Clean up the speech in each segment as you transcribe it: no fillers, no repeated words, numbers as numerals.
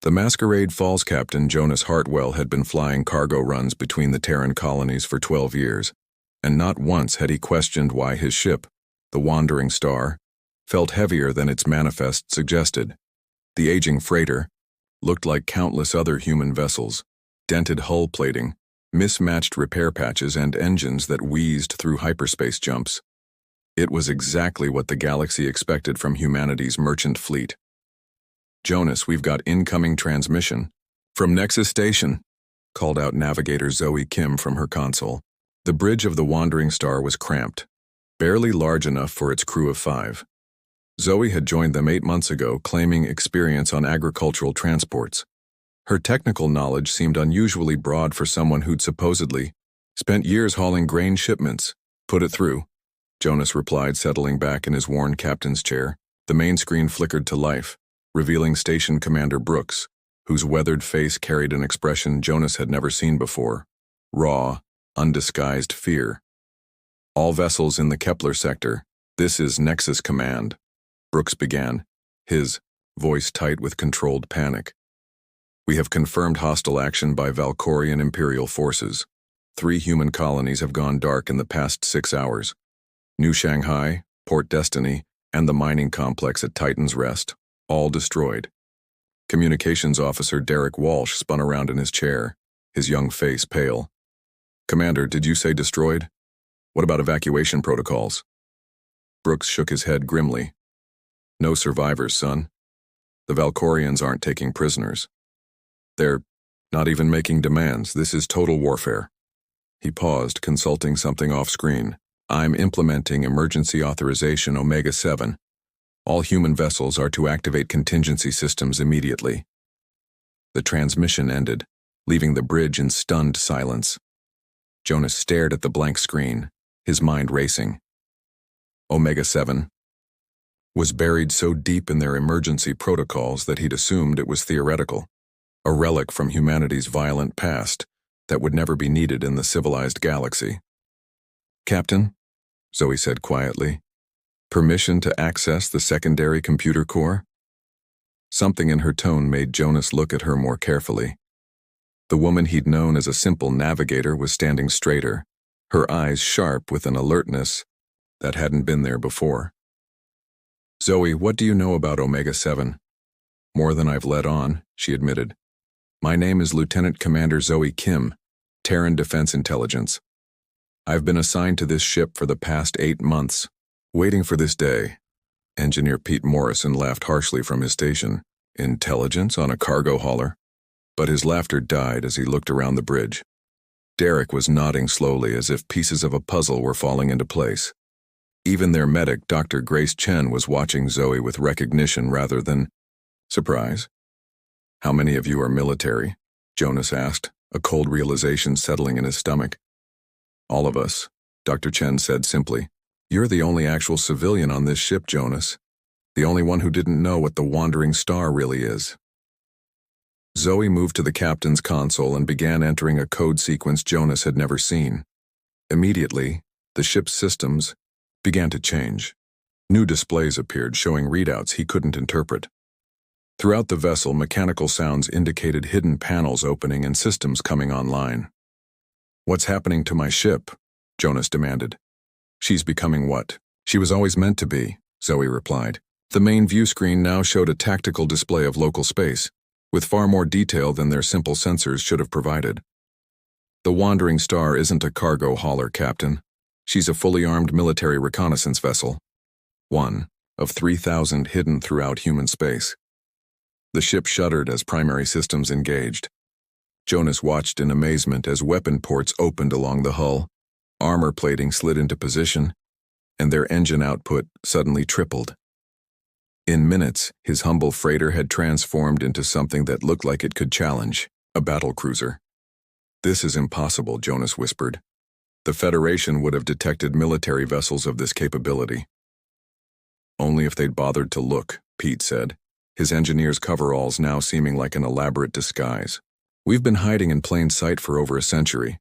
The Masquerade Falls captain Jonas Hartwell had been flying cargo runs between the Terran colonies for 12 years, and not once had he questioned why his ship, the Wandering Star, felt heavier than its manifest suggested. The aging freighter looked like countless other human vessels, dented hull plating, mismatched repair patches, and engines that wheezed through hyperspace jumps. It was exactly what the galaxy expected from humanity's merchant fleet. "Jonas, we've got incoming transmission." "From Nexus Station," called out navigator Zoe Kim from her console. The bridge of the Wandering Star was cramped, barely large enough for its crew of 5. Zoe had joined them 8 months ago, claiming experience on agricultural transports. Her technical knowledge seemed unusually broad for someone who'd supposedly spent years hauling grain shipments. "Put it through," Jonas replied, settling back in his worn captain's chair. The main screen flickered to life, revealing Station Commander Brooks, whose weathered face carried an expression Jonas had never seen before: raw, undisguised fear. "All vessels in the Kepler sector, this is Nexus Command," Brooks began, his voice tight with controlled panic. "We have confirmed hostile action by Valkorian Imperial forces. 3 human colonies have gone dark in the past 6 hours. New Shanghai, Port Destiny, and the mining complex at Titan's Rest, all destroyed." Communications Officer Derek Walsh spun around in his chair, his young face pale. "Commander, did you say destroyed? What about evacuation protocols?" Brooks shook his head grimly. "No survivors, son. The Valkorians aren't taking prisoners. They're not even making demands. This is total warfare." He paused, consulting something off-screen. "I'm implementing emergency authorization Omega-7. All human vessels are to activate contingency systems immediately." The transmission ended, leaving the bridge in stunned silence. Jonas stared at the blank screen, his mind racing. Omega-7 was buried so deep in their emergency protocols that he'd assumed it was theoretical, a relic from humanity's violent past that would never be needed in the civilized galaxy. "Captain," Zoe said quietly, "permission to access the secondary computer core?" Something in her tone made Jonas look at her more carefully. The woman he'd known as a simple navigator was standing straighter, her eyes sharp with an alertness that hadn't been there before. "Zoe, what do you know about Omega-7? "More than I've let on," she admitted. "My name is Lieutenant Commander Zoe Kim, Terran Defense Intelligence. I've been assigned to this ship for the past 8 months, waiting for this day." Engineer Pete Morrison laughed harshly from his station. "Intelligence on a cargo hauler?" But his laughter died as he looked around the bridge. Derek was nodding slowly as if pieces of a puzzle were falling into place. Even their medic, Dr. Grace Chen, was watching Zoe with recognition rather than surprise. "How many of you are military?" Jonas asked, a cold realization settling in his stomach. "All of us," Dr. Chen said simply. "You're the only actual civilian on this ship, Jonas. The only one who didn't know what the Wandering Star really is." Zoe moved to the captain's console and began entering a code sequence Jonas had never seen. Immediately, the ship's systems began to change. New displays appeared showing readouts he couldn't interpret. Throughout the vessel, mechanical sounds indicated hidden panels opening and systems coming online. "What's happening to my ship?" Jonas demanded. "She's becoming what she was always meant to be," Zoe replied. The main view screen now showed a tactical display of local space, with far more detail than their simple sensors should have provided. "The Wandering Star isn't a cargo hauler, Captain. She's a fully armed military reconnaissance vessel. One of 3,000 hidden throughout human space." The ship shuddered as primary systems engaged. Jonas watched in amazement as weapon ports opened along the hull, armor plating slid into position, and their engine output suddenly tripled. In minutes, his humble freighter had transformed into something that looked like it could challenge a battlecruiser. "This is impossible," Jonas whispered. "The Federation would have detected military vessels of this capability." "Only if they'd bothered to look," Pete said, his engineer's coveralls now seeming like an elaborate disguise. "We've been hiding in plain sight for over a century.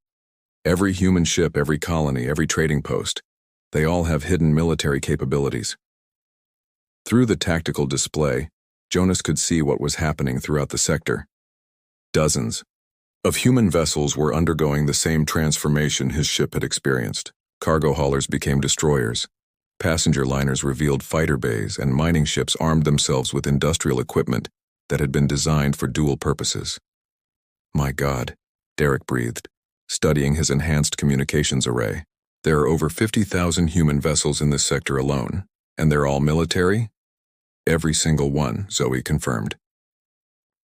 Every human ship, every colony, every trading post, they all have hidden military capabilities." Through the tactical display, Jonas could see what was happening throughout the sector. Dozens of human vessels were undergoing the same transformation his ship had experienced. Cargo haulers became destroyers. Passenger liners revealed fighter bays, and mining ships armed themselves with industrial equipment that had been designed for dual purposes. My God, Derek breathed, studying his enhanced communications array. There are over 50,000 human vessels in this sector alone, and they're all military? Every single one, Zoe confirmed.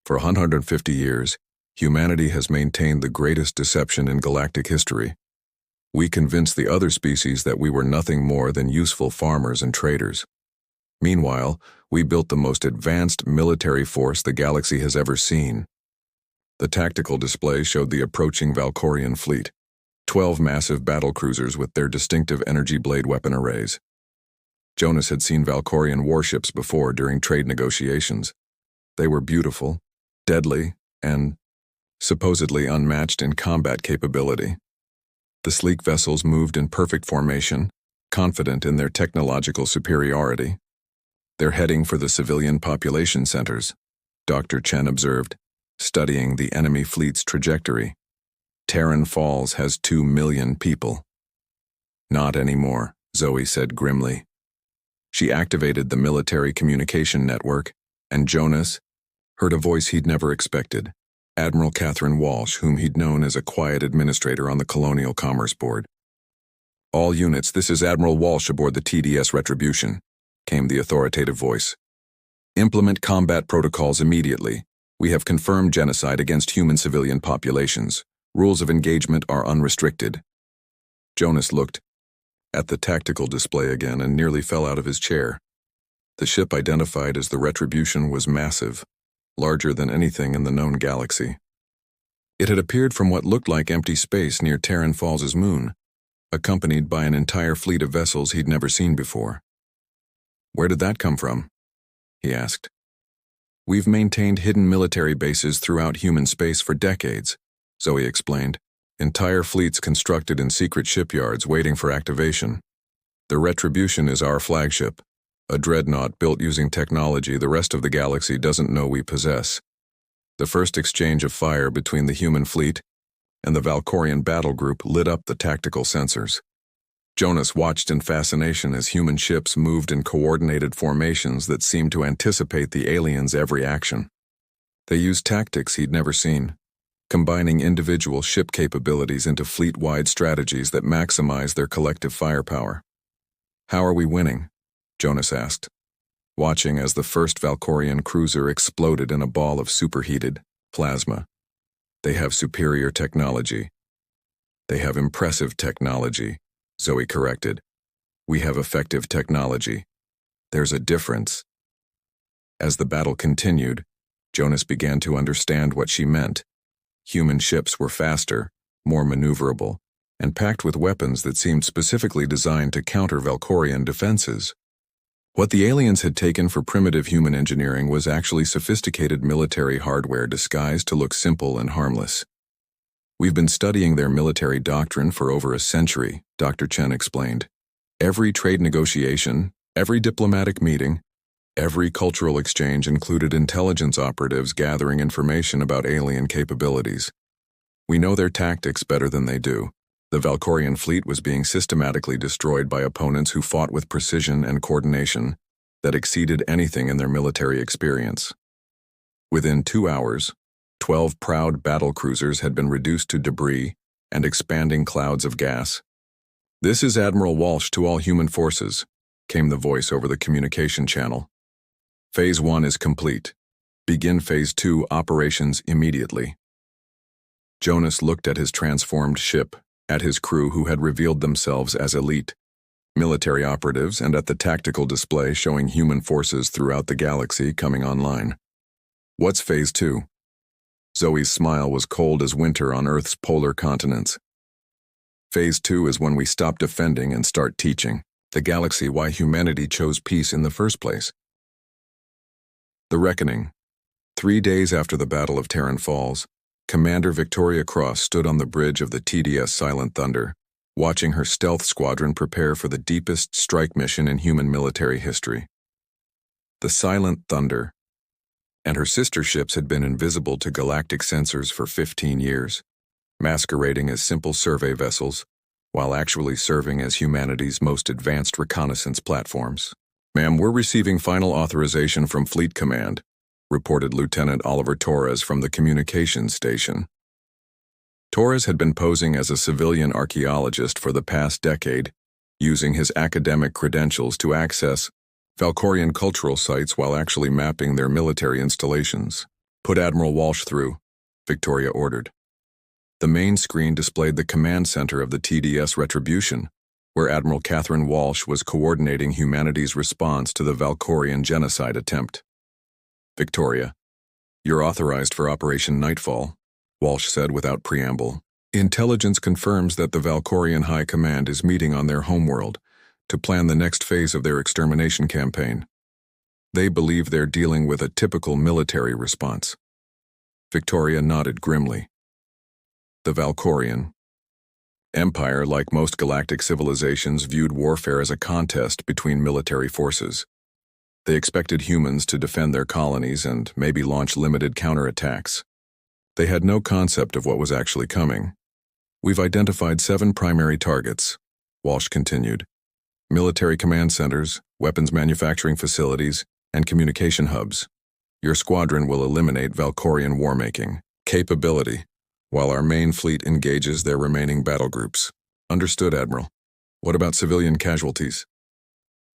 For 150 years, humanity has maintained the greatest deception in galactic history. We convinced the other species that we were nothing more than useful farmers and traders. Meanwhile, we built the most advanced military force the galaxy has ever seen. The tactical display showed the approaching Valkorian fleet, 12 massive battle cruisers with their distinctive energy blade weapon arrays. Jonas had seen Valkorian warships before during trade negotiations. They were beautiful, deadly, and supposedly unmatched in combat capability. The sleek vessels moved in perfect formation, confident in their technological superiority. They're heading for the civilian population centers, Dr. Chen observed, studying the enemy fleet's trajectory. Terran Falls has 2 million people. Not anymore, Zoe said grimly. She activated the military communication network, and Jonas heard a voice he'd never expected. Admiral Catherine Walsh, whom he'd known as a quiet administrator on the Colonial Commerce Board. All units, this is Admiral Walsh aboard the TDS Retribution, came the authoritative voice. Implement combat protocols immediately. We have confirmed genocide against human civilian populations. Rules of engagement are unrestricted. Jonas looked at the tactical display again and nearly fell out of his chair. The ship identified as the Retribution was massive, larger than anything in the known galaxy. It had appeared from what looked like empty space near Terran Falls' moon, accompanied by an entire fleet of vessels he'd never seen before. Where did that come from? He asked. We've maintained hidden military bases throughout human space for decades, Zoe explained. Entire fleets constructed in secret shipyards waiting for activation. The Retribution is our flagship, a dreadnought built using technology the rest of the galaxy doesn't know we possess. The first exchange of fire between the human fleet and the Valkorian battle group lit up the tactical sensors. Jonas watched in fascination as human ships moved in coordinated formations that seemed to anticipate the aliens' every action. They used tactics he'd never seen, combining individual ship capabilities into fleet-wide strategies that maximize their collective firepower. How are we winning? Jonas asked, watching as the first Valkorian cruiser exploded in a ball of superheated plasma. They have superior technology. They have impressive technology, Zoe corrected. We have effective technology. There's a difference. As the battle continued, Jonas began to understand what she meant. Human ships were faster, more maneuverable, and packed with weapons that seemed specifically designed to counter Valkorian defenses. What the aliens had taken for primitive human engineering was actually sophisticated military hardware disguised to look simple and harmless. We've been studying their military doctrine for over a century, Dr. Chen explained. Every trade negotiation, every diplomatic meeting, every cultural exchange included intelligence operatives gathering information about alien capabilities. We know their tactics better than they do. The Valkorian fleet was being systematically destroyed by opponents who fought with precision and coordination that exceeded anything in their military experience. Within 2 hours, 12 proud battle cruisers had been reduced to debris and expanding clouds of gas. This is Admiral Walsh to all human forces, came the voice over the communication channel. Phase 1 is complete. Begin Phase 2 operations immediately. Jonas looked at his transformed ship, at his crew who had revealed themselves as elite military operatives, and at the tactical display showing human forces throughout the galaxy coming online. What's Phase 2? Zoe's smile was cold as winter on Earth's polar continents. Phase 2 is when we stop defending and start teaching the galaxy why humanity chose peace in the first place. The Reckoning. 3 days after the Battle of Terran Falls, Commander Victoria Cross stood on the bridge of the TDS Silent Thunder, watching her stealth squadron prepare for the deepest strike mission in human military history. The Silent Thunder, and her sister ships had been invisible to galactic sensors for 15 years, masquerading as simple survey vessels, while actually serving as humanity's most advanced reconnaissance platforms. "Ma'am, we're receiving final authorization from Fleet Command," reported Lieutenant Oliver Torres from the communications station. Torres had been posing as a civilian archaeologist for the past decade, using his academic credentials to access Valkorian cultural sites while actually mapping their military installations. "Put Admiral Walsh through," Victoria ordered. The main screen displayed the command center of the TDS Retribution, where Admiral Catherine Walsh was coordinating humanity's response to the Valkorian genocide attempt. "Victoria, you're authorized for Operation Nightfall," Walsh said without preamble. "Intelligence confirms that the Valkorian High Command is meeting on their homeworld to plan the next phase of their extermination campaign. They believe they're dealing with a typical military response." Victoria nodded grimly. The Valkorian Empire, like most galactic civilizations, viewed warfare as a contest between military forces. They expected humans to defend their colonies and maybe launch limited counterattacks. They had no concept of what was actually coming. "We've identified 7 primary targets," Walsh continued. "Military command centers, weapons manufacturing facilities, and communication hubs. Your squadron will eliminate Valkorian warmaking capability, while our main fleet engages their remaining battle groups." "Understood, Admiral. What about civilian casualties?"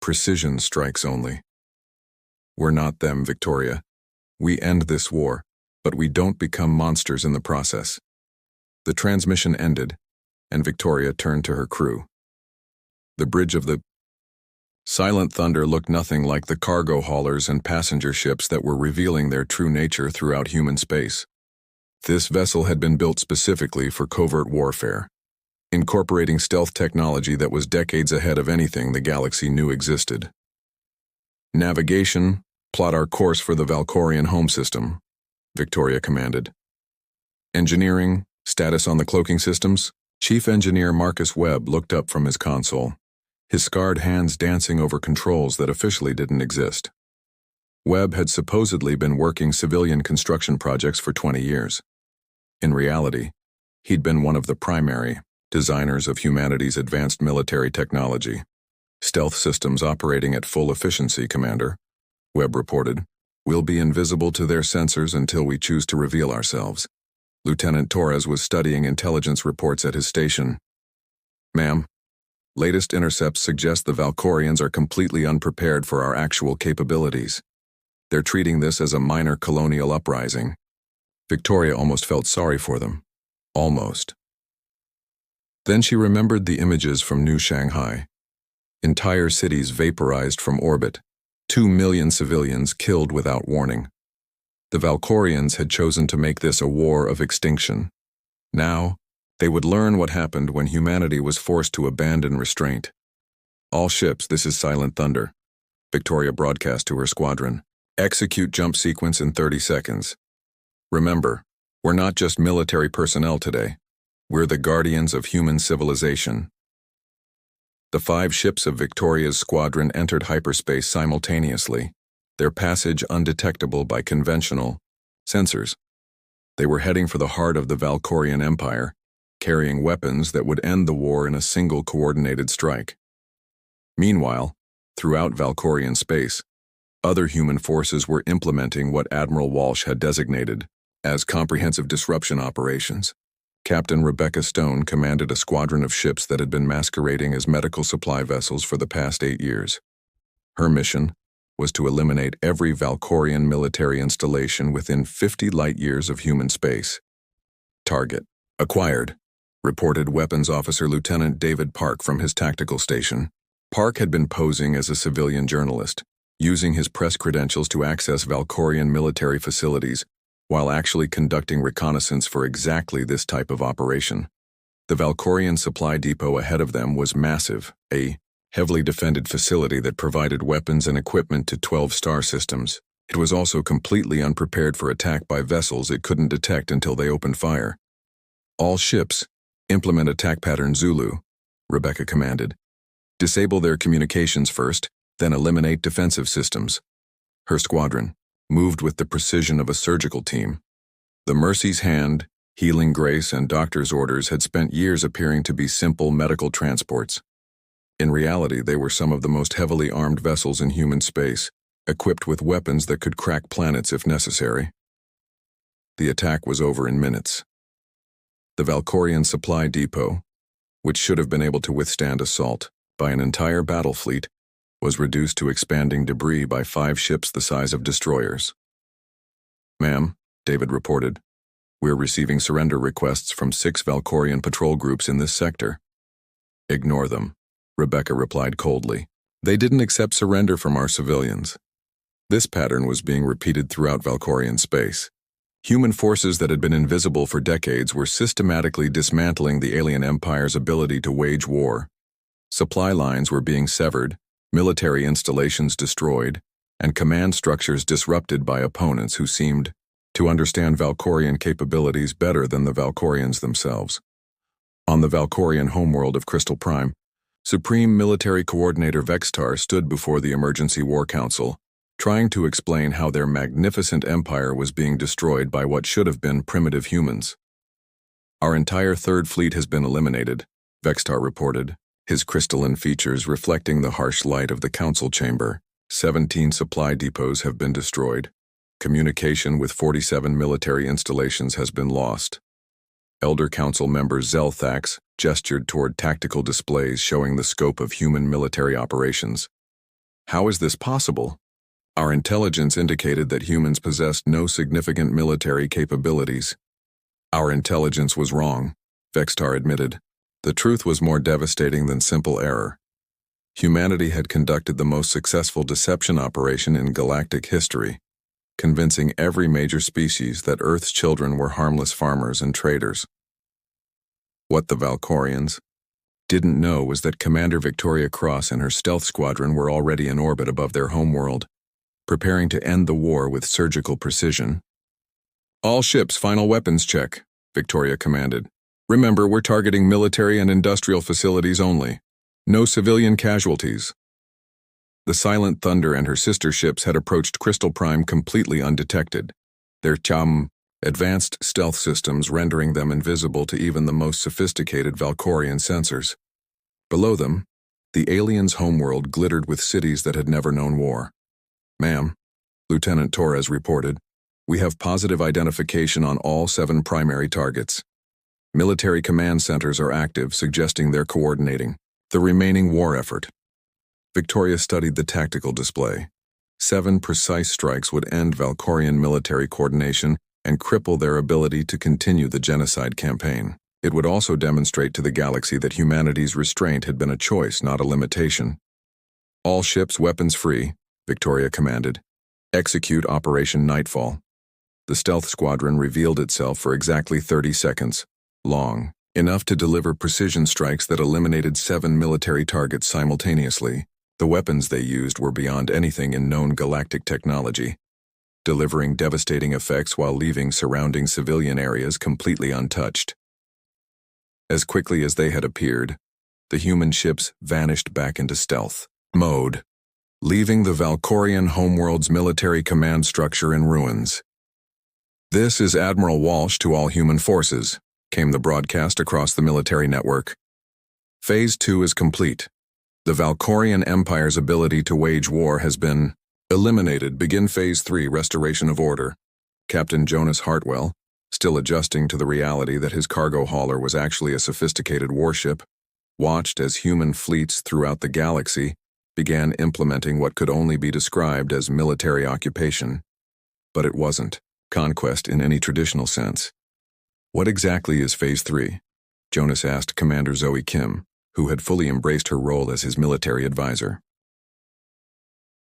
"Precision strikes only." "We're not them, Victoria. We end this war, but we don't become monsters in the process." The transmission ended, and Victoria turned to her crew. The bridge of the Silent Thunder looked nothing like the cargo haulers and passenger ships that were revealing their true nature throughout human space. This vessel had been built specifically for covert warfare, incorporating stealth technology that was decades ahead of anything the galaxy knew existed. "Navigation, plot our course for the Valkorian home system," Victoria commanded. "Engineering, status on the cloaking systems?" Chief Engineer Marcus Webb looked up from his console, his scarred hands dancing over controls that officially didn't exist. Webb had supposedly been working civilian construction projects for 20 years. In reality, he'd been one of the primary designers of humanity's advanced military technology. "Stealth systems operating at full efficiency, Commander," Webb reported. "We'll be invisible to their sensors until we choose to reveal ourselves." Lieutenant Torres was studying intelligence reports at his station. "Ma'am, latest intercepts suggest the Valkorians are completely unprepared for our actual capabilities. They're treating this as a minor colonial uprising." Victoria almost felt sorry for them. Almost. Then she remembered the images from New Shanghai. Entire cities vaporized from orbit, 2 million civilians killed without warning. The Valkorians had chosen to make this a war of extinction. Now, they would learn what happened when humanity was forced to abandon restraint. "All ships, this is Silent Thunder," Victoria broadcast to her squadron. "Execute jump sequence in 30 seconds. Remember, we're not just military personnel today. We're the guardians of human civilization." The 5 ships of Victoria's squadron entered hyperspace simultaneously, their passage undetectable by conventional sensors. They were heading for the heart of the Valkorian Empire, carrying weapons that would end the war in a single coordinated strike. Meanwhile, throughout Valkorian space, other human forces were implementing what Admiral Walsh had designated as comprehensive disruption operations. Captain Rebecca Stone commanded a squadron of ships that had been masquerading as medical supply vessels for the past 8 years. Her mission was to eliminate every Valkorian military installation within 50 light-years of human space. "Target acquired," reported Weapons Officer Lieutenant David Park from his tactical station. Park had been posing as a civilian journalist, using his press credentials to access Valkorian military facilities while actually conducting reconnaissance for exactly this type of operation. The Valkorian supply depot ahead of them was massive, a heavily defended facility that provided weapons and equipment to 12 star systems. It was also completely unprepared for attack by vessels it couldn't detect until they opened fire. "All ships, implement attack pattern Zulu," Rebecca commanded. "Disable their communications first, then eliminate defensive systems." Her squadron, moved with the precision of a surgical team. The Mercy's hand, healing grace, and doctor's orders had spent years appearing to be simple medical transports. In reality, they were some of the most heavily armed vessels in human space, equipped with weapons that could crack planets if necessary. The attack was over in minutes. The Valkorian supply depot, which should have been able to withstand assault by an entire battle fleet, was reduced to expanding debris by 5 ships the size of destroyers. "Ma'am," David reported, "we're receiving surrender requests from 6 Valkorian patrol groups in this sector." "Ignore them," Rebecca replied coldly. "They didn't accept surrender from our civilians." This pattern was being repeated throughout Valkorian space. Human forces that had been invisible for decades were systematically dismantling the alien empire's ability to wage war. Supply lines were being severed, military installations destroyed, and command structures disrupted by opponents who seemed to understand Valkorian capabilities better than the Valkorians themselves. On the Valkorian homeworld of Crystal Prime, Supreme Military Coordinator Vextar stood before the Emergency War Council, trying to explain how their magnificent empire was being destroyed by what should have been primitive humans. "Our entire Third Fleet has been eliminated," Vextar reported, his crystalline features reflecting the harsh light of the council chamber. 17 supply depots have been destroyed. Communication with 47 military installations has been lost. Elder Council member Zelthax gestured toward tactical displays showing the scope of human military operations. "How is this possible? Our intelligence indicated that humans possessed no significant military capabilities." "Our intelligence was wrong," Vextar admitted. "The truth was more devastating than simple error. Humanity had conducted the most successful deception operation in galactic history, convincing every major species that Earth's children were harmless farmers and traders. What the Valkorians didn't know was that Commander Victoria Cross and her stealth squadron were already in orbit above their homeworld, preparing to end the war with surgical precision. "All ships, final weapons check," Victoria commanded. "Remember, we're targeting military and industrial facilities only. No civilian casualties." The Silent Thunder and her sister ships had approached Crystal Prime completely undetected, their advanced stealth systems rendering them invisible to even the most sophisticated Valkorian sensors. Below them, the aliens' homeworld glittered with cities that had never known war. "Ma'am," Lieutenant Torres reported, "we have positive identification on all 7 primary targets. Military command centers are active, suggesting they're coordinating the remaining war effort." Victoria studied the tactical display. 7 precise strikes would end Valkorian military coordination and cripple their ability to continue the genocide campaign. It would also demonstrate to the galaxy that humanity's restraint had been a choice, not a limitation. "All ships weapons free," Victoria commanded. "Execute Operation Nightfall." The stealth squadron revealed itself for exactly 30 seconds, long, enough to deliver precision strikes that eliminated 7 military targets simultaneously. The weapons they used were beyond anything in known galactic technology, delivering devastating effects while leaving surrounding civilian areas completely untouched. As quickly as they had appeared, the human ships vanished back into stealth mode, leaving the Valkorian homeworld's military command structure in ruins. "This is Admiral Walsh to all human forces," came the broadcast across the military network. "Phase 2 is complete. The Valkorian Empire's ability to wage war has been eliminated. Begin Phase 3, restoration of order." Captain Jonas Hartwell, still adjusting to the reality that his cargo hauler was actually a sophisticated warship, watched as human fleets throughout the galaxy began implementing what could only be described as military occupation. But it wasn't conquest in any traditional sense. "What exactly is Phase 3? Jonas asked Commander Zoe Kim, who had fully embraced her role as his military advisor.